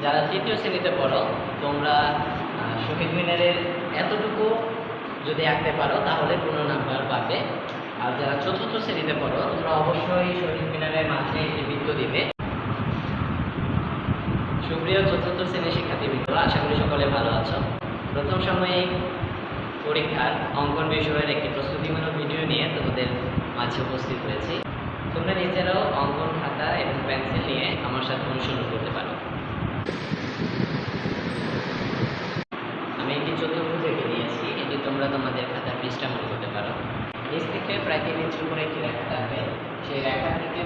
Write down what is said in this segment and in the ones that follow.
যারা তৃতীয় শ্রেণীতে পড়ো তোমরা শহীদ মিনারের এতটুকু যদি আঁকতে পারো তাহলে 15 নাম্বার পাবে। আর যারা চতুর্থ শ্রেণীতে পড়ো তোমরা অবশ্যই শহীদ মিনারের মাঝে একটি বৃত্ত দিবে। সুপ্রিয় চতুর্থ শ্রেণীর শিক্ষার্থীবৃন্দ, আশা করি সকলে ভালো আছো। প্রথম সাময়িক পরীক্ষার অঙ্কন বিষয়ের একটি প্রস্তুতিমূলক ভিডিও নিয়ে তোমাদের মাঝে উপস্থিত হয়েছি। তোমরা নিজেরাও অঙ্কন খাতা এবং পেন্সিল নিয়ে আমার সাথে অনুসরণ করতে পারো। আমি একটি চতুর্ভুজ এঁকে নিয়েছি, এটি তোমরা তোমাদের খাতার পৃষ্ঠা মনে করতে পারো। নিচ থেকে প্রায় 3 ইঞ্চি উপরে একটি রেখা থাকবে, সেই রেখা থেকে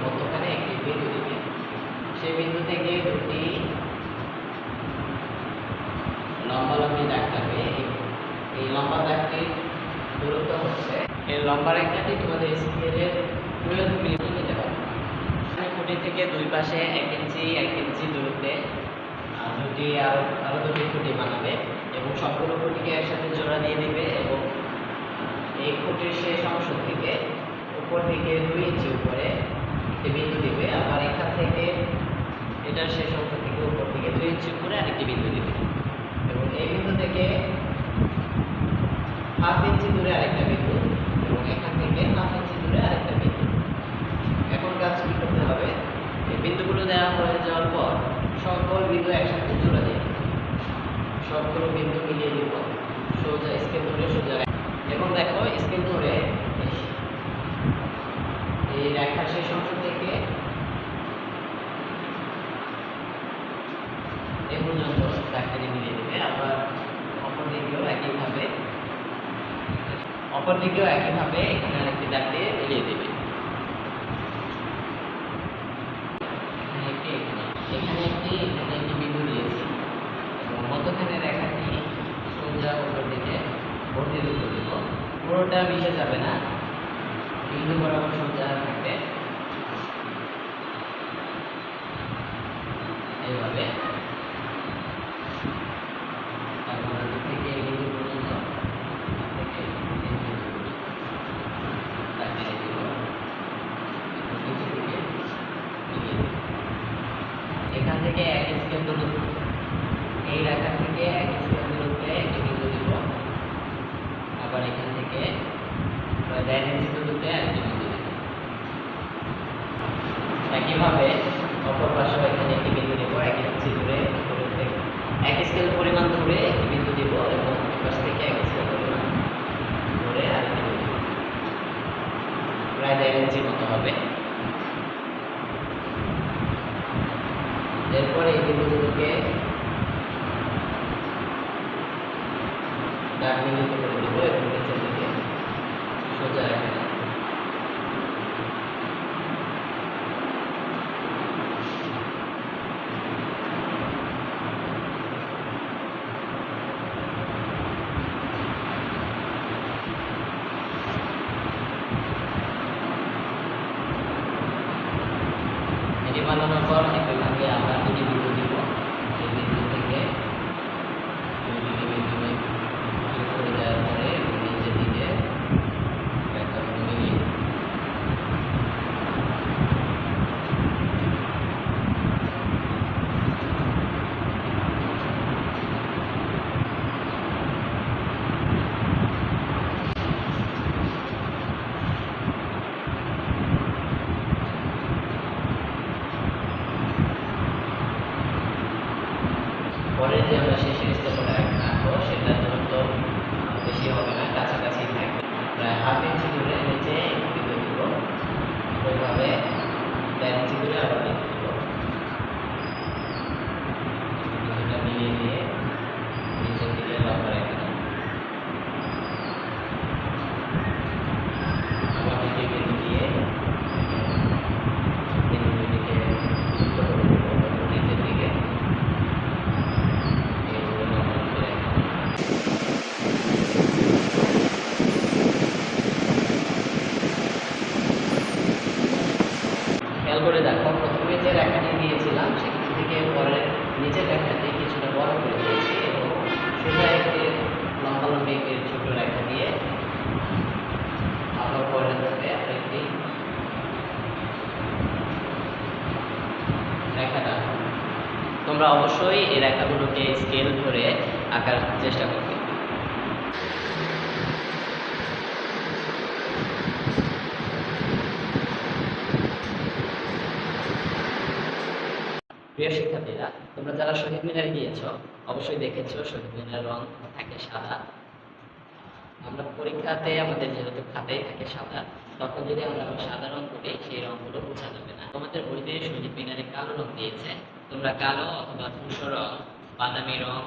মধ্যখানে একটি বিন্দু দিবে। সেই বিন্দু থেকে দুটি লম্বালম্বী দাগ থাকবে। এই লম্বা দাগটির দূরত্ব হচ্ছে, এই লম্বা রেখাটি তোমাদের স্কেলের 12 মিলিমিটার নিতে পারো। খুঁটি থেকে দুই পাশে 1 ইঞ্চি দূরত্বে আরো দুটি খুঁটি বানাবে এবং সবগুলো খুঁটিকে একসাথে জোড়া দিয়ে দিবে এবং এই খুঁটির শেষ অংশ থেকে উপর দিকে 2 ইঞ্চি উপরে একটি বিন্দু দিবে। আবার এখান থেকে এটার শেষ অংশ থেকে উপর দিকে 2 ইঞ্চি উপরে আরেকটি বিন্দু দিবে এবং এই বিন্দু থেকে 1/2 ইঞ্চি দূরে আরেকটা বিন্দু এবং এখান থেকে 1/2 ইঞ্চি দূরে আরেকটা বিন্দু। এখন কাজ কি করতে হবে, এই বিন্দুগুলো দেওয়া হয়ে যাওয়ার পর সকল বিন্দু একসাথে জোড়া দিয়ে সবগুলো বিন্দু মিলিয়ে দিব সোজা স্কেল ধরে সোজা। এবং দেখো স্কেল ধরে এই রেখার শেষ অংশ থেকে এই পর্যন্ত দাগটি মিলিয়ে দেবে। আবার অপর দিকেও একইভাবে এখানে আরেকটি দাগ দিয়ে মিলিয়ে দেবে। এখানে একটি বিন্দু দিয়েছি এবং মধ্যখানে রেখাটি সোজা উপর দিকে ভর্তি করে দেব। পুরোটা মিশে যাবে না, বিন্দু বরাবর সোজা থাকবে এইভাবে। তারপর থেকে এই বিন্দু পর্যন্ত এখান থেকে 1 স্কেল দূরত্ব, এই রেখা থেকে 1 স্কেল দূরত্বে একটি বিন্দু দিব। আবার এখান থেকে 1.5 ইঞ্চি দূরত্বে আরেকটি বিন্দু দিব। একইভাবে অপর পাশেও এখানে একটি বিন্দু দিব, 1 ইঞ্চি দূরে 1 স্কেল পরিমাণ দূরে একটি বিন্দু দিব এবং পাশ থেকে 1 স্কেল পরিমাণ দূরে আরেকটি বিন্দু দিব। প্রায় 1.5 ইঞ্চি মতো হবে। এরপরে এই বিন্দুগুলোকে দাগ মিলিত করে দেব এবং নিচের দিকে সোজা রাখবে। এটি বানানোর পর একইভাবে আমরা দুটি বিন্দু দিব। এই বিন্দু থেকে দুটি বিন্দু করে দেওয়ার পরে নিচের দিকে একটা মিলিয়ে পরে যে আমরা শেষের স্টেপটা আঁকবো সেটা দূরত্ব বেশি হবে না, কাছাকাছি থাকবে। প্রায় 1/2 ইঞ্চি দূরে নিচে একটি বিন্দু দিব, ওইভাবে 1.5 ইঞ্চি দূরে আবার বিন্দু দিব। বিন্দুটা মিলিয়ে দিয়ে নিচের দিকে লম্বা রেখে দেব। আবার দিকে বিন্দু দিয়ে বিন্দু দুটিকে যুক্ত করে দেব নিচের দিকে। খেয়াল করে দেখো, প্রথমে যে রেখাটি দিয়েছিলাম সেখান থেকে পরের নিচের রেখাটি কিছুটা বড় করে দিয়েছি এবং সোজা একটি লম্বালম্বী একটি ছোট রেখা দিয়ে আবার পরের ধাপে আরেকটি তোমরা অবশ্যই এই রেখাগুলোকে স্কেল ধরে আঁকার চেষ্টা করবে। প্রিয় শিক্ষার্থীরা, তোমরা যারা শহীদ মিনারে গিয়েছ অবশ্যই দেখেছো শহীদ মিনারের রং থাকে সাদা। আমরা পরীক্ষাতে আমাদের যেহেতু খাতায় থাকে সাদা, তখন যদি আমরা সাদা রং করি সেই রংগুলো বোঝা যাবে না। তোমাদের বইতে শহীদ মিনারে কালো রং দিয়েছে, তোমরা কালো অথবা ধূসর রং, বাদামি রং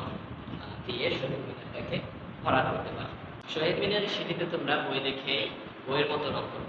দিয়ে শহীদ মিনারটাকে ভরাট করতে পারো। শহীদ মিনারের সিঁড়িতে তোমরা বই দেখে বইয়ের মতো রং করবে।